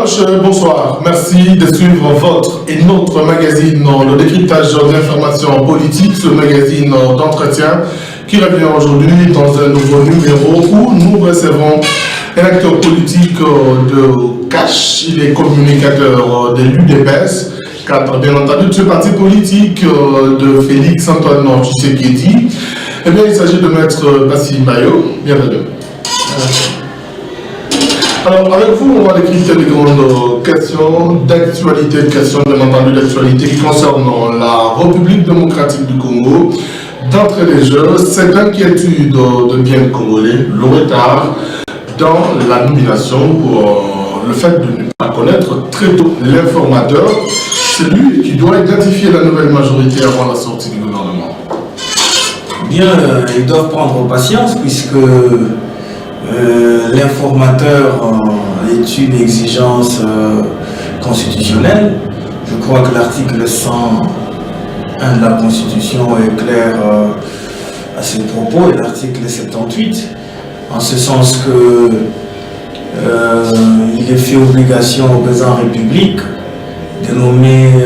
Monsieur, bonsoir. Merci de suivre votre et notre magazine, le décryptage d'informations politiques, ce magazine d'entretien qui revient aujourd'hui dans un nouveau numéro où nous recevons un acteur politique de Cash. Il est communicateur de l'UDPS, cadre bien entendu de ce parti politique de Félix Antoine Tshisekedi. Eh bien, il s'agit de Maître Bassim Bayo. Bienvenue. Alors, avec vous, on va décrypter les grandes questions d'actualité, questions bien entendu d'actualité qui concernent la République démocratique du Congo. D'entrée des jeux, cette inquiétude de bien congolais, le retard dans la nomination pour le fait de ne pas connaître très tôt l'informateur, celui qui doit identifier la nouvelle majorité avant la sortie du gouvernement. Bien, ils doivent prendre patience puisque l'informateur est une exigence constitutionnelle. Je crois que l'article 101 de la Constitution est clair à ce propos, et l'article 78, en ce sens que il est fait obligation au président de la République de nommer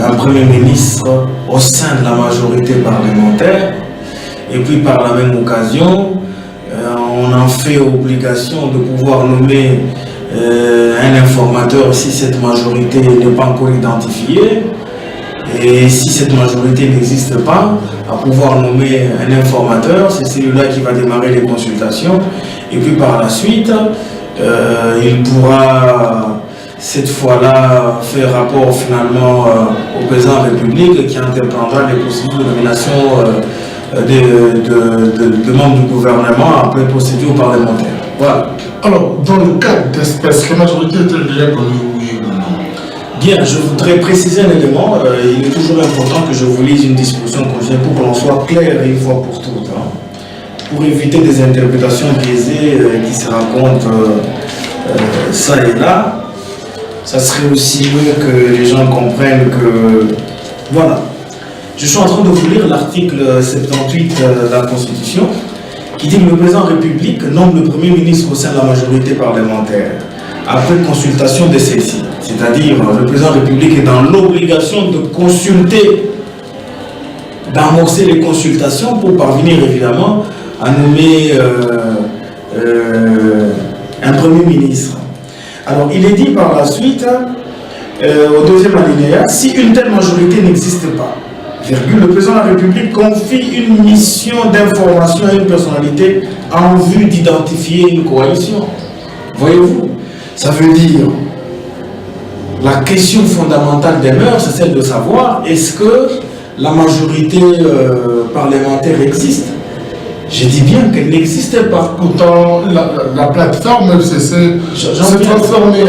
un Premier ministre au sein de la majorité parlementaire, et puis par la même occasion, on en fait obligation de pouvoir nommer un informateur si cette majorité n'est pas encore identifiée, et si cette majorité n'existe pas, à pouvoir nommer un informateur, c'est celui-là qui va démarrer les consultations, et puis par la suite, il pourra cette fois-là faire rapport finalement au président de la République qui entreprendra les procédures de nomination de membres du gouvernement après procédure parlementaire. Voilà. Alors, dans le cas d'espèce, la majorité est-elle déjà connue, oui ou non? Bien, je voudrais préciser un élément. Il est toujours important que je vous lise une disposition conjointe pour que l'on soit clair une fois pour toutes. Pour éviter des interprétations biaisées qui se racontent ça et là, ça serait aussi mieux que les gens comprennent que... Voilà. Je suis en train de vous lire l'article 78 de la Constitution qui dit que le président de la République nomme le Premier ministre au sein de la majorité parlementaire après consultation de celle-ci. C'est-à-dire, le président de la République est dans l'obligation de consulter, d'amorcer les consultations pour parvenir évidemment à nommer un Premier ministre. Alors, il est dit par la suite, au deuxième alinéa, si une telle majorité n'existe pas, le président de la République confie une mission d'information à une personnalité en vue d'identifier une coalition. Voyez-vous, ça veut dire la question fondamentale des mœurs, c'est celle de savoir est-ce que la majorité parlementaire existe. Je dis bien qu'elle n'existait pas. Pourtant, la plateforme FCC s'est transformée en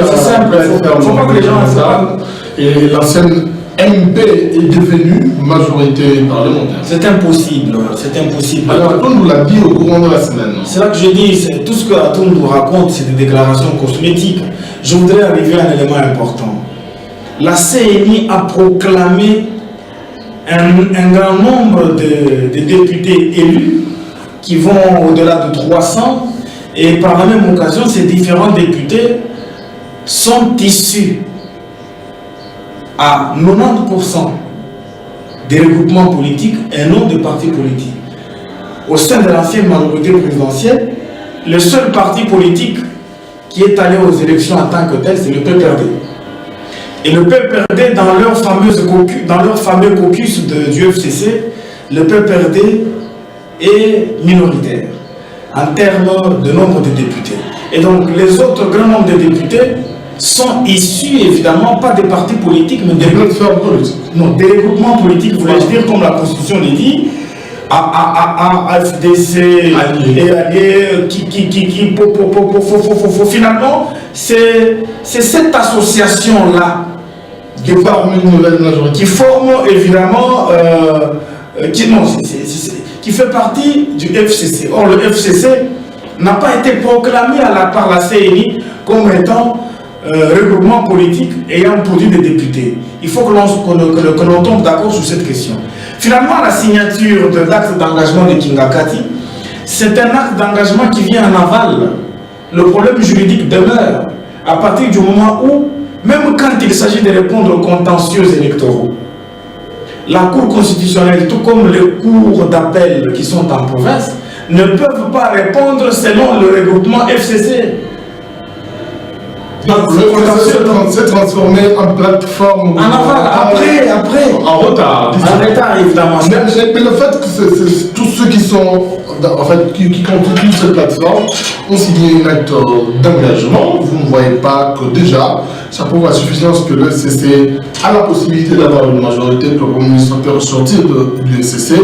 plateforme. Il ne faut pas que les gens le savent. Et l'ancienne MP est devenue majorité parlementaire. C'est impossible, c'est impossible. Alors, Atoun nous l'a dit au courant de la semaine. C'est là que je dis, tout ce que Atoun nous raconte, c'est des déclarations cosmétiques. Je voudrais arriver à un élément important. La CNI a proclamé un grand nombre de députés élus qui vont au-delà de 300, et par la même occasion, ces différents députés sont issus à 90% des regroupements politiques et non de partis politiques. Au sein de l'ancienne majorité présidentielle, le seul parti politique qui est allé aux élections en tant que tel, c'est le PPRD. Et le PPRD, dans leur fameux caucus du FCC, le PPRD est minoritaire en termes de nombre de députés. Et donc les autres grands nombres de députés sont issus évidemment pas des partis politiques, mais des plateformes politiques. Non, des regroupements politiques, voulais-je dire, comme la Constitution le dit, AFDC et alliés, finalement, c'est cette association-là qui forme évidemment, qui fait partie du FCC. Or, le FCC n'a pas été proclamé par la CNI comme étant regroupement politique ayant produit des députés. Il faut que l'on tombe d'accord sur cette question. Finalement, la signature de l'acte d'engagement de Kingakati, c'est un acte d'engagement qui vient en aval. Le problème juridique demeure. à partir du moment où, même quand il s'agit de répondre aux contentieux électoraux, la Cour constitutionnelle, tout comme les cours d'appel qui sont en province, ne peuvent pas répondre selon le regroupement FCC. Donc, le contentieux s'est transformé en plateforme. En aval, après. En retard. En retard, évidemment. Mais le fait que tous ceux qui sont, en fait, qui constituent cette plateforme ont signé un acte d'engagement, vous ne voyez pas que déjà, ça prouve à suffisance que le FCC a la possibilité d'avoir une majorité, que le Premier ministre peut ressortir du FCC,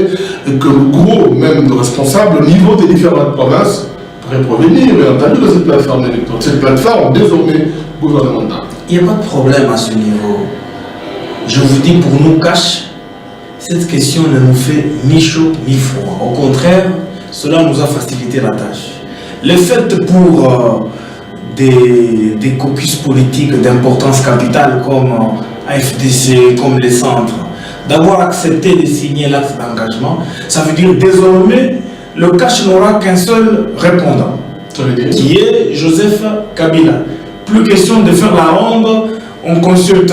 et que le gros, même de responsables, au niveau des différentes provinces, pourrait provenir, bien entendu, de cette plateforme électorale, cette plateforme désormais gouvernementale. Il n'y a pas de problème à ce niveau. Je vous dis, pour nous, Cash, cette question ne nous fait ni chaud ni froid. Au contraire, cela nous a facilité la tâche. Le fait pour des caucus politiques d'importance capitale comme AFDC, comme les centres, d'avoir accepté de signer l'acte d'engagement, ça veut dire désormais le Cash n'aura qu'un seul répondant, qui est Joseph Kabila. Plus question de faire la ronde, on consulte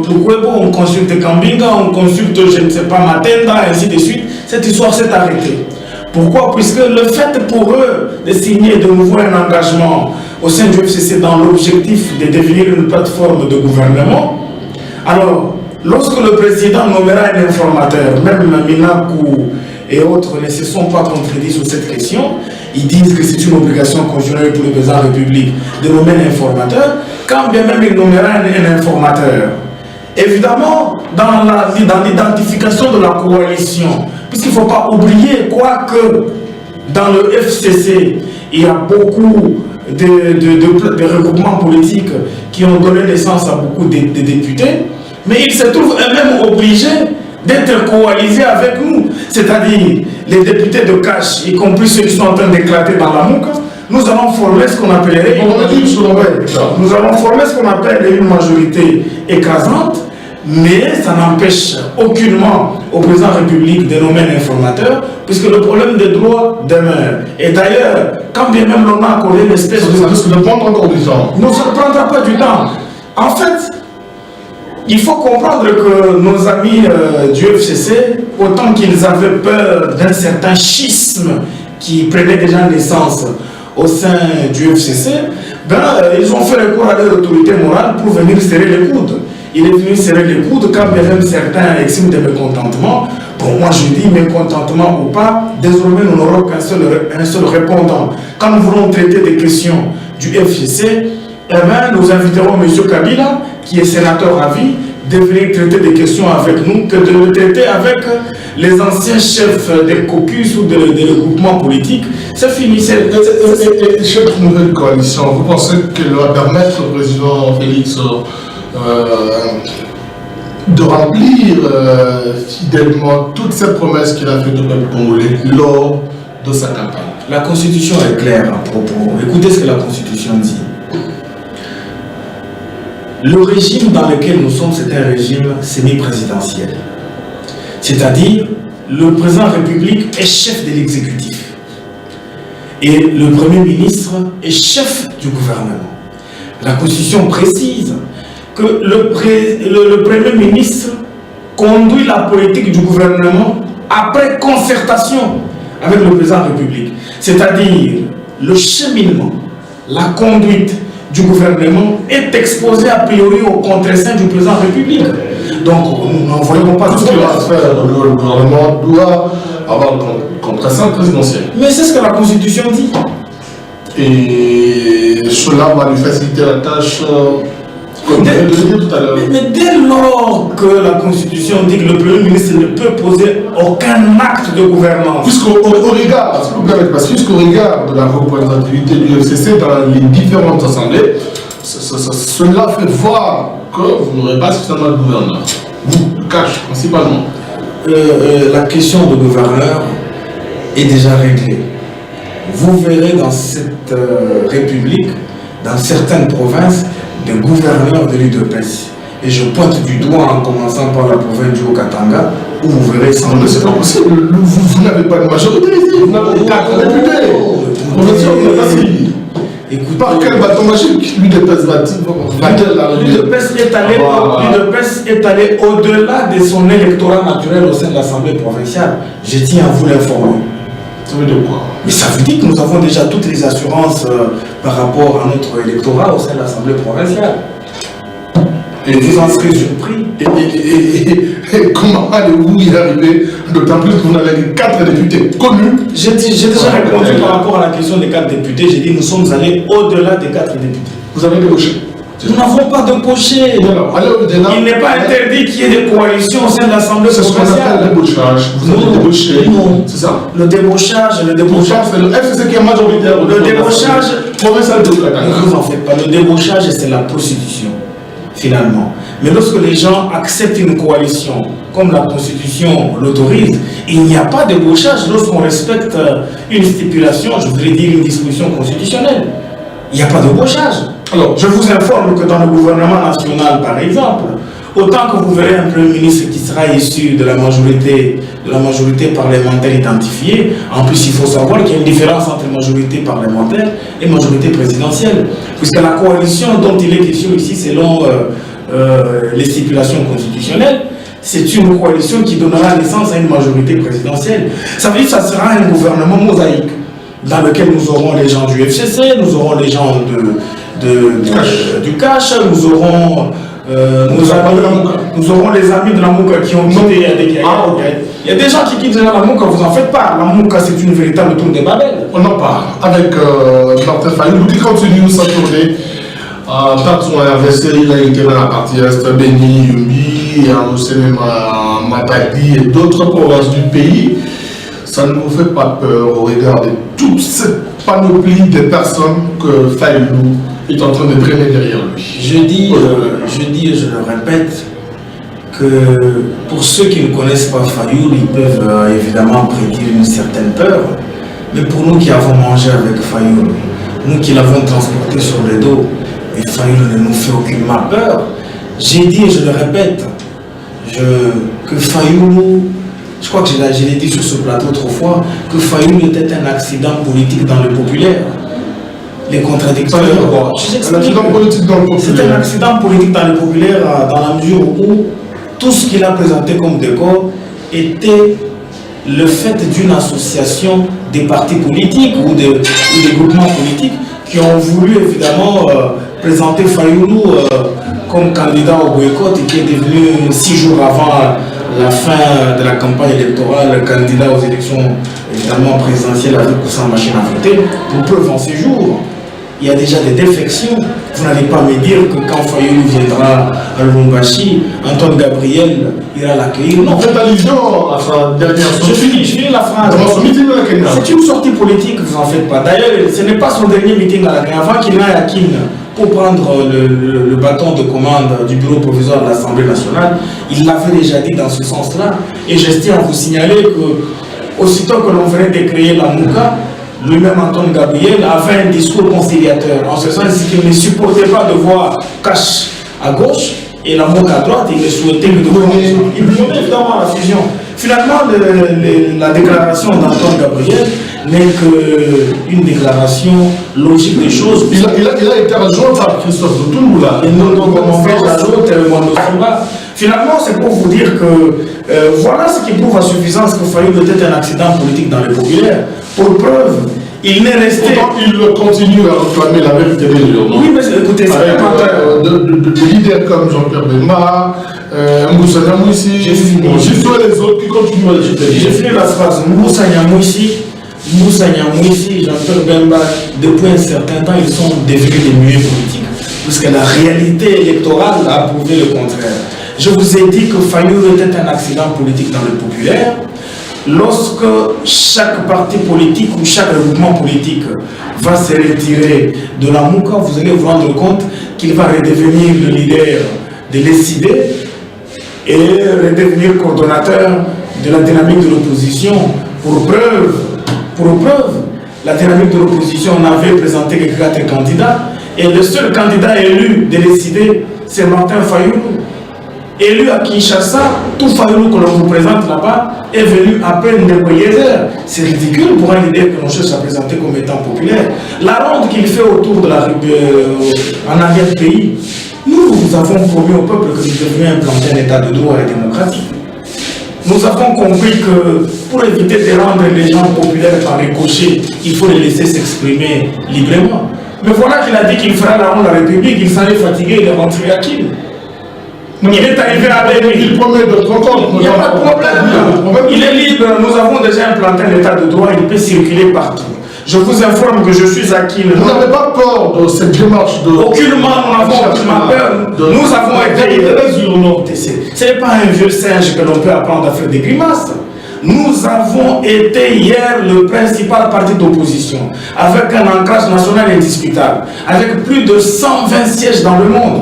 Lukwebo, on consulte Kambinga, on consulte, je ne sais pas, Matenda, ainsi de suite. Cette histoire s'est arrêtée. Pourquoi? Puisque le fait pour eux de signer de nouveau un engagement au sein du FCC dans l'objectif de devenir une plateforme de gouvernement, alors, lorsque le président nommera un informateur, même Minakou et autres ne se sont pas contredits sur cette question, ils disent que c'est une obligation constitutionnelle pour le président de la République de nommer un informateur, quand bien même il nommera un informateur. Évidemment, dans l'identification de la coalition, puisqu'il ne faut pas oublier, quoique dans le FCC, il y a beaucoup de regroupements politiques qui ont donné naissance à beaucoup de députés, mais ils se trouvent eux-mêmes obligés d'être coalisés avec nous, c'est-à-dire les députés de Cash, y compris ceux qui sont en train d'éclater dans la mouque. Nous allons former ce qu'on appellerait nous allons former ce qu'on appelle une majorité écrasante, mais ça n'empêche aucunement au président de la République de nommer un informateur, puisque le problème des droits demeure. Et d'ailleurs, quand bien même l'on a accordé l'espèce de... Ça risque de prendre encore du temps. Non, ça ne prendra pas du temps. En fait, il faut comprendre que nos amis du FCC, autant qu'ils avaient peur d'un certain schisme qui prenait déjà naissance au sein du FCC, ils ont fait recours à leur autorité morale pour venir serrer les coudes. Il est venu serrer les coudes quand même certains expriment de mécontentement. Pour moi, je dis mécontentement ou pas, désormais nous n'aurons qu'un seul répondant. Quand nous voulons traiter des questions du FCC, nous inviterons M. Kabila, qui est sénateur à vie, de venir traiter des questions avec nous, que de le traiter avec les anciens chefs des caucus ou des regroupements politiques. C'est fini. Cette nouvelle coalition, vous pensez qu'elle va permettre au président Félix de remplir fidèlement toutes ces promesses qu'il a faites au peuple congolais lors de sa campagne? La Constitution est claire à propos. Écoutez ce que la Constitution dit. Le régime dans lequel nous sommes, c'est un régime semi-présidentiel. C'est-à-dire, le président de la République est chef de l'exécutif. Et le Premier ministre est chef du gouvernement. La Constitution précise que le Premier ministre conduit la politique du gouvernement après concertation avec le président de la République. C'est-à-dire, le cheminement, la conduite du gouvernement est exposé a priori au contre-seing du président de la République. Donc, nous n'en voyons pas tout ce qu'il va faire. Le gouvernement doit avoir le contre-seing présidentiel. Mais c'est ce que la Constitution dit. Et cela va lui faciliter la tâche, comme je l'ai dit tout à l'heure. Mais dès lors que la Constitution dit que le Premier ministre ne peut poser aucun acte de gouvernance. Puisqu'au regard, s'il vous plaît, parce qu'au regard de la représentativité du FCC dans les différentes assemblées, cela fait voir que vous n'aurez pas suffisamment de gouverneurs. Vous, Cash, principalement. La question de gouverneur est déjà réglée. Vous verrez dans cette République, dans certaines provinces, des gouverneurs de l'UDPS. Et je pointe du doigt en commençant par la province du Haut-Katanga, où vous verrez sans doute. C'est pas possible, vous n'avez pas de majorité ici, vous n'avez 4 députés. Écoutez, par quel bâton magique l'UDPS l'UDPS est allé au-delà de son électorat naturel au sein de l'Assemblée provinciale. Je tiens à vous l'informer. Ça veut dire quoi? Mais ça veut dire que nous avons déjà toutes les assurances par rapport à notre électorat au sein de l'Assemblée provinciale. Et vous en serez surpris. Et comment allez-vous y arriver? D'autant plus que vous avez 4 députés connus. J'ai déjà répondu par rapport à la question des 4 députés. J'ai dit nous sommes allés au-delà des 4 députés. Vous avez débauché. Nous n'avons pas débauché. Il n'est pas interdit qu'il y ait des coalitions au sein de l'Assemblée provinciale. C'est ce qu'on appelle le débauchage. Vous avez débauché. Non. C'est ça. Le débauchage, c'est le FCC qui est majoritaire. Le débauchage, ne vous en faites pas. Le débauchage, c'est la prostitution, finalement. Mais lorsque les gens acceptent une coalition, comme la Constitution l'autorise, il n'y a pas de débauchage lorsqu'on respecte une stipulation, je voudrais dire une disposition constitutionnelle. Il n'y a pas de débauchage. Alors, je vous informe que dans le gouvernement national, par exemple, autant que vous verrez un Premier ministre qui sera issu de la majorité parlementaire identifiée, en plus il faut savoir qu'il y a une différence entre majorité parlementaire et majorité présidentielle. Puisque la coalition dont il est question ici, selon les stipulations constitutionnelles, c'est une coalition qui donnera naissance à une majorité présidentielle. Ça veut dire que ça sera un gouvernement mosaïque, dans lequel nous aurons les gens du FCC, nous aurons les gens du cash, nous aurons les amis de la Mouka qui ont quitté. Il y a des gens qui quittent la Mouka, vous en faites pas. La Mouka, c'est une véritable tour de Babel. On en parle avec Martin Fayou qui continue sa tournée. Tant son RVC, il a été dans la partie Est, Béni, Yumbi, Matadi et d'autres provinces du pays. Ça ne vous fait pas peur au regard de toute cette panoplie de personnes que Fayou est en train de traîner derrière lui? Je dis et je le répète, que pour ceux qui ne connaissent pas Fayou, ils peuvent évidemment prédire une certaine peur. Mais pour nous qui avons mangé avec Fayou, nous qui l'avons transporté sur le dos, et Fayou ne nous fait aucunement peur. J'ai dit et je le répète, que Fayou, je crois que je l'ai dit sur ce plateau autrefois, que Fayou était un accident politique dans le populaire. Les contradictions. Un accident politique dans le populaire. C'est un accident politique dans le populaire dans la mesure où tout ce qu'il a présenté comme décor était le fait d'une association des partis politiques ou des groupements politiques qui ont voulu évidemment présenter Fayoulou comme candidat au boycott et qui est devenu 6 jours avant la fin de la campagne électorale candidat aux élections évidemment présidentielles avec ou sans machine à voter. Pour preuve en ces jours, il y a déjà des défections. Vous n'allez pas me dire que quand Fayoulou viendra à Lubumbashi, Antoine Gabriel ira l'accueillir. Non. Vous faites allusion à sa dernière sortie. Je finis la phrase. C'est une sortie politique, vous n'en faites pas. D'ailleurs, ce n'est pas son dernier meeting à la Kenya. Avant qu'il n'aille à Kin pour prendre le bâton de commande du bureau provisoire de l'Assemblée nationale, il l'avait déjà dit dans ce sens-là. Et je tiens à vous signaler que, aussitôt que l'on venait de créer la Mouka, lui-même, Antoine Gabriel, avait un discours conciliateur, en ce sens qu'il ne supportait pas de voir Cash à gauche et la Mouka à droite, il souhaitait le devenir. Il prenait évidemment la fusion. Finalement, la déclaration d'Antoine Gabriel n'est qu'une déclaration logique des choses. Il a été rejoint par Christophe Doutoumboula. Et nous, on fait la autre, finalement, c'est pour vous dire que voilà ce qui prouve à suffisance que Fayoulou était un accident politique dans le populaire. Pour preuve, il n'est resté. Pourtant, il continue à réclamer la vérité des gens. Oui, mais écoutez, c'est de leaders comme Jean-Pierre Bemba, Moussa Nyamouissi, juste les autres qui continuent à les J'ai fini la phrase. Moussa Nyamouissi, Jean-Pierre Bemba, depuis un certain temps, ils sont devenus des muets politiques. Parce que la réalité électorale a prouvé le contraire. Je vous ai dit que Fayoulou était un accident politique dans le populaire. Lorsque chaque parti politique ou chaque mouvement politique va se retirer de la Mouka, vous allez vous rendre compte qu'il va redevenir le leader de l'SID et redevenir coordonnateur de la dynamique de l'opposition. Pour preuve, la dynamique de l'opposition, on avait présenté que 4 candidats et le seul candidat élu de l'SID, c'est Martin Fayoulou. élu à Kinshasa, tout Fayoulou que l'on vous présente là-bas est venu à peine de Boyézer. C'est ridicule pour un leader que l'on cherche à présenter comme étant populaire. La ronde qu'il fait autour de en arrière-pays, nous avons promis au peuple que nous devions implanter un état de droit et démocratique. Nous avons compris que pour éviter de rendre les gens populaires par ricochet, il faut les laisser s'exprimer librement. Mais voilà qu'il a dit qu'il fera la ronde de la République, il s'en est fatigué, il est rentré à Kim. Il est arrivé à Béni. Il promet de rencontre. Il n'y a pas de problème. Il est libre. Nous avons déjà implanté un état de droit. Il peut circuler partout. Je vous informe que je suis acquis. Vous n'avez pas peur de cette démarche de... Aucunement, nous n'avons aucunement peur. Nous avons été... Ce n'est pas un vieux singe que l'on peut apprendre à faire des grimaces. Nous avons été hier le principal parti d'opposition, avec un ancrage national indiscutable, avec plus de 120 sièges dans le monde.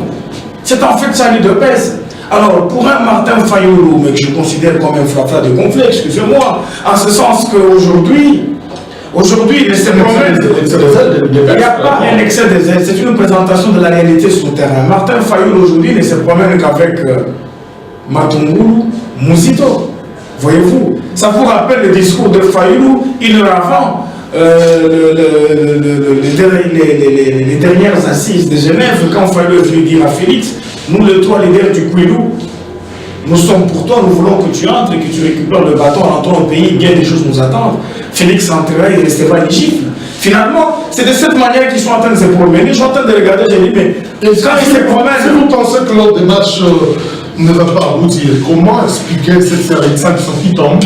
C'est en fait Charlie de Pèse. Alors, pour un Martin Fayoulou, mais que je considère comme un flafla de conflit, excusez-moi, en ce sens qu'aujourd'hui, il se promène. Il n'y a pas un excès de zèle, c'est une présentation de la réalité sur le terrain. Martin Fayoulou aujourd'hui ne se promène qu'avec Matungulu, Mouzito. Voyez-vous, ça vous rappelle le discours de Fayoulou une heure avant les dernières assises de Genève, quand Fayoulou est venu dire à Félix, nous les trois leaders du Kouilou, nous sommes pour toi, nous voulons que tu entres et que tu récupères le bâton en entrant au pays, bien des choses nous attendent. Félix entrera et restera éligible. Finalement, c'est de cette manière qu'ils sont en train de se promener. Je suis en train de regarder, j'ai dit, mais quand ils se promènent... Si vous pensez que leur démarche ne va pas aboutir, comment expliquer cette série de sanctions qui tombent?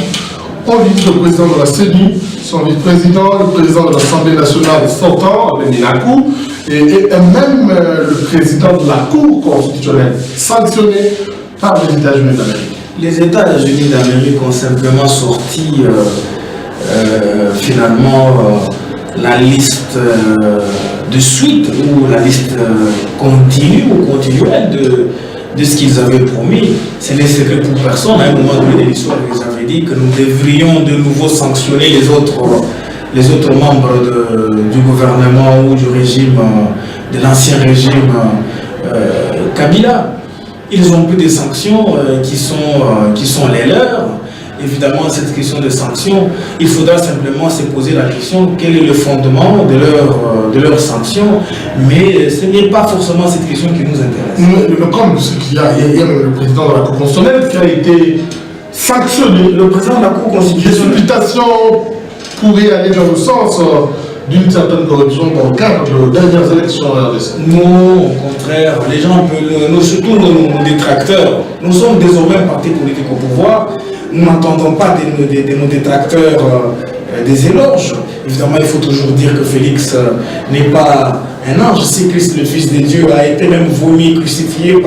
On vit le président de la CENI, son vice-président, le président de l'Assemblée nationale sortant, Beminakou, et même le président de la Cour constitutionnelle, sanctionné par les États-Unis d'Amérique. Les États-Unis d'Amérique ont simplement sorti finalement la liste de suite ou la liste continue ou continuelle de ce qu'ils avaient promis. Ce n'est secret pour personne. À un moment donné de l'histoire, ils avaient dit que nous devrions de nouveau sanctionner les autres membres du gouvernement ou du régime, de l'ancien régime Kabila. Ils ont pris des sanctions qui sont les leurs. Évidemment, cette question de sanctions, il faudra simplement se poser la question quel est le fondement de leurs sanctions, mais ce n'est pas forcément cette question qui nous intéresse. Le comme c'est qu'il y a même le président de la Cour constitutionnelle qui a été sanctionné. Le président de la Cour constitutionnelle. Les supputations pourraient aller dans le sens d'une certaine corruption dans le cadre de dernières élections en RDC. Non, au contraire, les gens, surtout nos détracteurs, nous sommes désormais un parti politique au pouvoir. Nous n'entendons pas de nos détracteurs des éloges. Évidemment, il faut toujours dire que Félix n'est pas un ange. Si Christ, le Fils de Dieu, a été même vomi, crucifié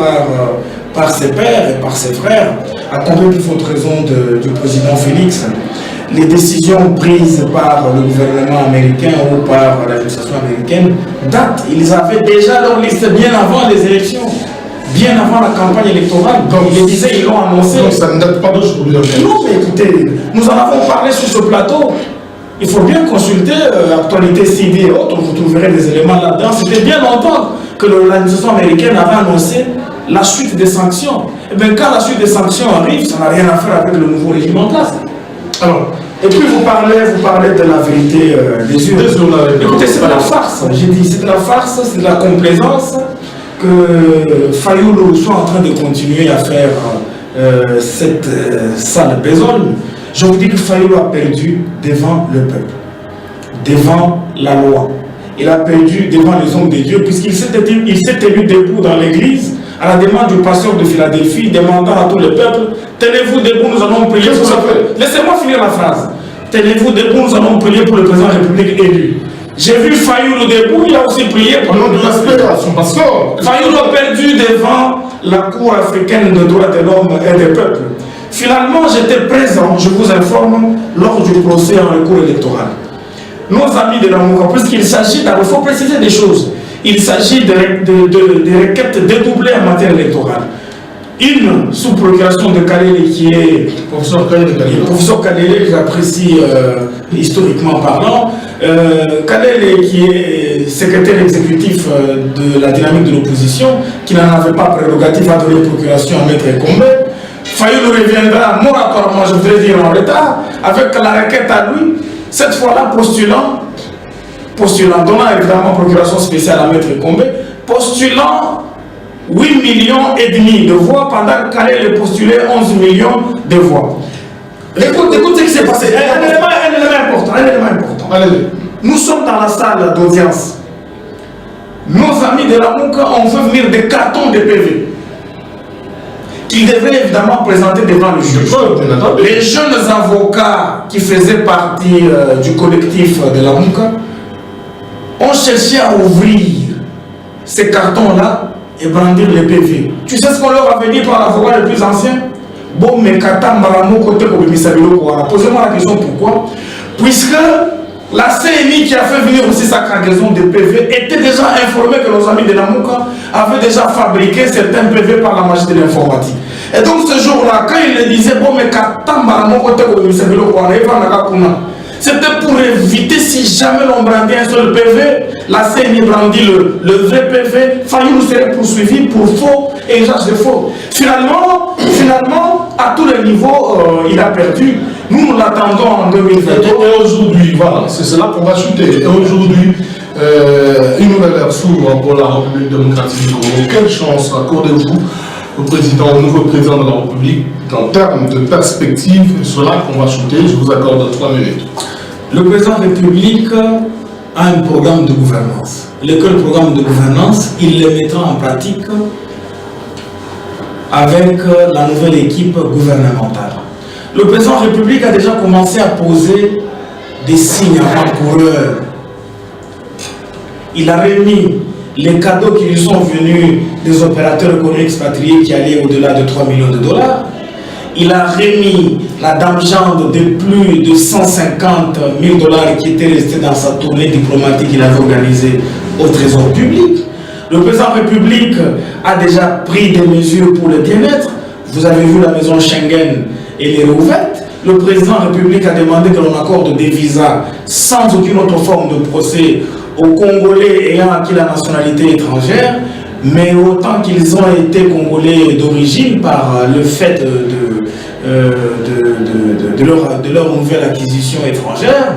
par ses pères et par ses frères, à combien de faute raison du président Félix, les décisions prises par le gouvernement américain ou par l'administration américaine datent. Ils avaient déjà leur liste bien avant les élections. Bien avant la campagne électorale, donc ils disaient, ils l'ont annoncé. Donc ça ne date pas d'aujourd'hui. Non, mais écoutez, nous en avons parlé sur ce plateau. Il faut bien consulter Actualité CD et autres, vous trouverez des éléments là-dedans. C'était bien longtemps que l'administration américaine avait annoncé la suite des sanctions. Et bien quand la suite des sanctions arrive, ça n'a rien à faire avec le nouveau régime en place. Alors, et puis vous parlez de la vérité des yeux. Écoutez, c'est de la farce, j'ai dit, c'est de la farce, c'est de la complaisance. Que Fayoulou soit en train de continuer à faire cette sale besogne. Je vous dis que Fayoulou a perdu devant le peuple, devant la loi. Il a perdu devant les hommes de Dieu, puisqu'il s'est tenu debout dans l'église à la demande du pasteur de Philadelphie, demandant à tout le peuple, tenez-vous debout, nous allons prier pour le... Laissez-moi finir la phrase. Tenez-vous debout, nous allons prier pour le président de la République élu. J'ai vu Fayoulou debout, il a aussi prié pour le nom de l'aspect à son pasteur. Fayoulou a perdu devant la Cour africaine des droits de l'homme et des peuples. Finalement, j'étais présent, je vous informe, lors du procès en recours électoral. Nos amis de la Mouka, puisqu'il s'agit, il faut préciser des choses, il s'agit de requêtes dédoublées en matière électorale. Une sous procuration de Kalele qui est professeur Kalele, que j'apprécie historiquement parlant, Kalele, qui est secrétaire exécutif de la dynamique de l'opposition, qui n'en avait pas prérogative à donner procuration à Maître Combé, Fayoulou reviendra moratoirement, je voudrais dire en retard, avec la requête à lui, cette fois-là postulant, donnant évidemment procuration spéciale à Maître Combé, postulant 8 millions et demi de voix pendant qu'Alel postulait 11 millions de voix. Écoute ce qui s'est passé. Un élément important. Allez. Nous sommes dans la salle d'audience. Nos amis de la Mouka ont fait venir des cartons de PV qu'ils devaient évidemment présenter devant le juge. Les jeunes avocats qui faisaient partie du collectif de la Mouka ont cherché à ouvrir ces cartons-là et brandir les PV. Tu sais ce qu'on leur avait dit par l'avocat le plus ancien? Bon, mais posez-moi la question pourquoi? Puisque la CNI qui a fait venir aussi sa cargaison de PV était déjà informée que nos amis de la Mouka avaient déjà fabriqué certains PV par la magie de l'informatique. Et donc ce jour-là, quand il le disait, bon, mais c'était pour éviter, si jamais l'on brandit un seul PV, la CNI brandit le vrai PV, Fayoulou serait poursuivi pour faux et usage de faux. Finalement, à tous les niveaux, il a perdu. Nous l'attendons en 2023. Et aujourd'hui, voilà, c'est cela qu'on va chuter. Et aujourd'hui, une nouvelle ère s'ouvre pour la République démocratique du Congo. Quelle chance accordez-vous au nouveau président de la République en termes de perspective? C'est cela qu'on va chuter. Je vous accorde 3 minutes. Le président de la République a un programme de gouvernance. Lequel programme de gouvernance, il le mettra en pratique avec la nouvelle équipe gouvernementale. Le président de la République a déjà commencé à poser des signes avant-coureurs. Il a remis les cadeaux qui lui sont venus des opérateurs économiques expatriés qui allaient au-delà de 3 millions de dollars. Il a remis la dame-jande de plus de 150 000 dollars qui était resté dans sa tournée diplomatique qu'il avait organisée au Trésor public. Le président de la République a déjà pris des mesures pour le bien-être. Vous avez vu la maison Schengen et les réouvertes. Le président de la République a demandé que l'on accorde des visas sans aucune autre forme de procès aux Congolais ayant acquis la nationalité étrangère, mais autant qu'ils ont été Congolais d'origine par le fait de leur nouvelle acquisition étrangère.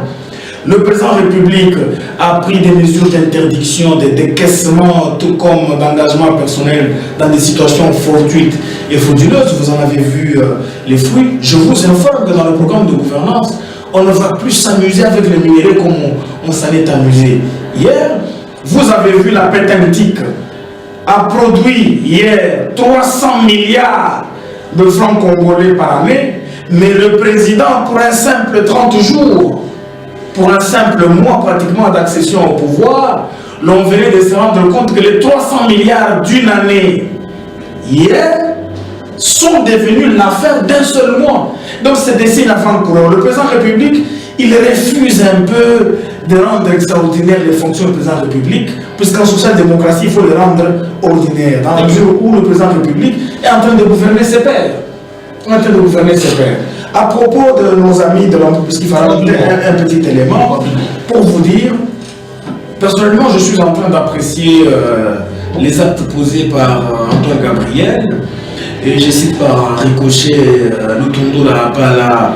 Le président de la République a pris des mesures d'interdiction, de décaissement, tout comme d'engagement personnel dans des situations fortuites et frauduleuses. Vous en avez vu les fruits. Je vous informe que dans le programme de gouvernance, on ne va plus s'amuser avec les minéraux comme on s'en est amusé. Hier, vous avez vu la Pétantique a produit hier 300 milliards de francs congolais par année, mais le président, pour un simple 30 jours, pour un simple mois pratiquement d'accession au pouvoir, l'on venait de se rendre compte que les 300 milliards d'une année hier sont devenus l'affaire d'un seul mois. Donc c'est des signes avant-coureurs. Le président de la République, il refuse un peu de rendre extraordinaire les fonctions du président de la République, puisqu'en social-démocratie, il faut les rendre ordinaires, dans la mesure où le président de la République est en train de gouverner ses pairs. À propos de nos amis de l'entreprise, puisqu'il faut rajouter un petit élément, pour vous dire, personnellement, je suis en train d'apprécier les actes posés par Antoine Gabriel, et je cite par ricochet Lutondo Lapala,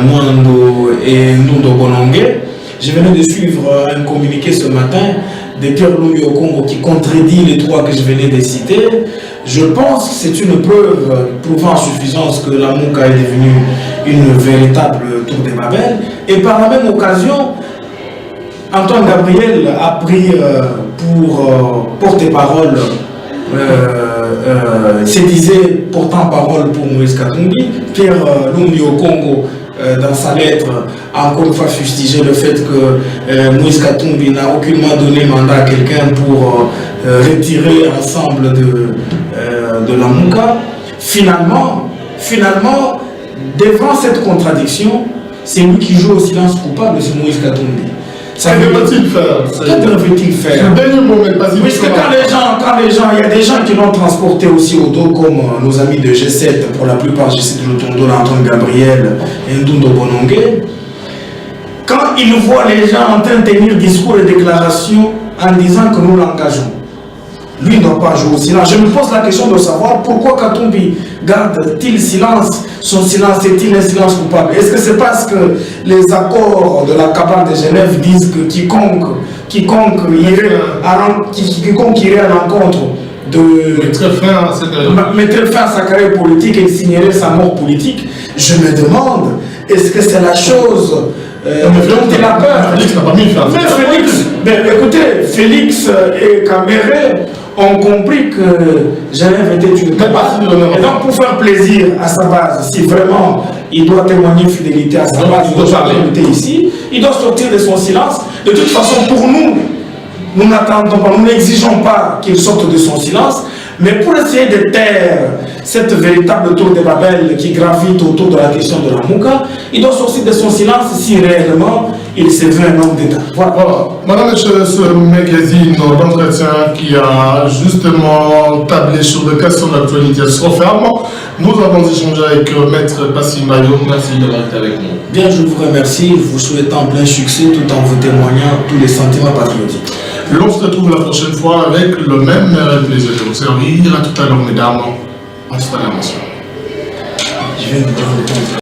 Mwando et Ndondo Bonongue. Je venais de suivre un communiqué ce matin de Pierre Lumbi au Congo qui contredit les trois que je venais de citer. Je pense que c'est une preuve prouvant en suffisance que la Mouka est devenue une véritable tour de Babel. Et par la même occasion, Antoine Gabriel a pris pour porte-parole, se disait portant-parole pour Moïse Katumbi. Pierre Lumbi au Congo, dans sa lettre, a encore une fois fustigé le fait que Moïse Katumbi n'a aucunement donné mandat à quelqu'un pour retirer l'ensemble de la Mouka. Finalement, devant cette contradiction, c'est lui qui joue au silence coupable, c'est Moïse Katumbi. Que devait-il faire? Puisque quand les gens, il y a des gens qui l'ont transporté aussi au dos, comme nos amis de G7, pour la plupart, je cite Lutondo, Antoine Gabriel et Ndondo Bonongue. quand il voit les gens en train de tenir discours et déclarations en disant que nous l'engageons, lui ne doit pas jouer au silence. Je me pose la question de savoir pourquoi Katumbi garde-t-il silence? Son silence est-il un silence coupable? Est-ce que c'est parce que les accords de la cabane de Genève disent que quiconque irait à l'encontre de mettre fin à sa carrière politique et signerait sa mort politique? Je me demande, est-ce que c'est la chose dont il a peur? Félix n'a pas mis fin. Mais Félix, écoutez, Félix et Caméré ont compris que Genève était une base. Et donc, pour faire plaisir à sa base, si vraiment il doit témoigner fidélité à sa base, il doit parler ici, il doit sortir de son silence. De toute façon, pour nous, nous n'attendons pas, nous n'exigeons pas qu'il sorte de son silence, mais pour essayer de taire cette véritable tour de Babel qui gravite autour de la question de la Mouka, il doit sortir de son silence si réellement il se veut un homme d'État. Voilà. Madame, ce magazine d'entretien qui a justement tablé sur les questions d'actualité trop ferme, nous avons échangé avec Maître Passim Bayo. Merci d'avoir été avec nous. Bien, je vous remercie, vous souhaitant plein succès tout en vous témoignant tous les sentiments patriotiques. L'on se retrouve la prochaine fois avec le même plaisir de vous servir. À tout à l'heure, mesdames. En se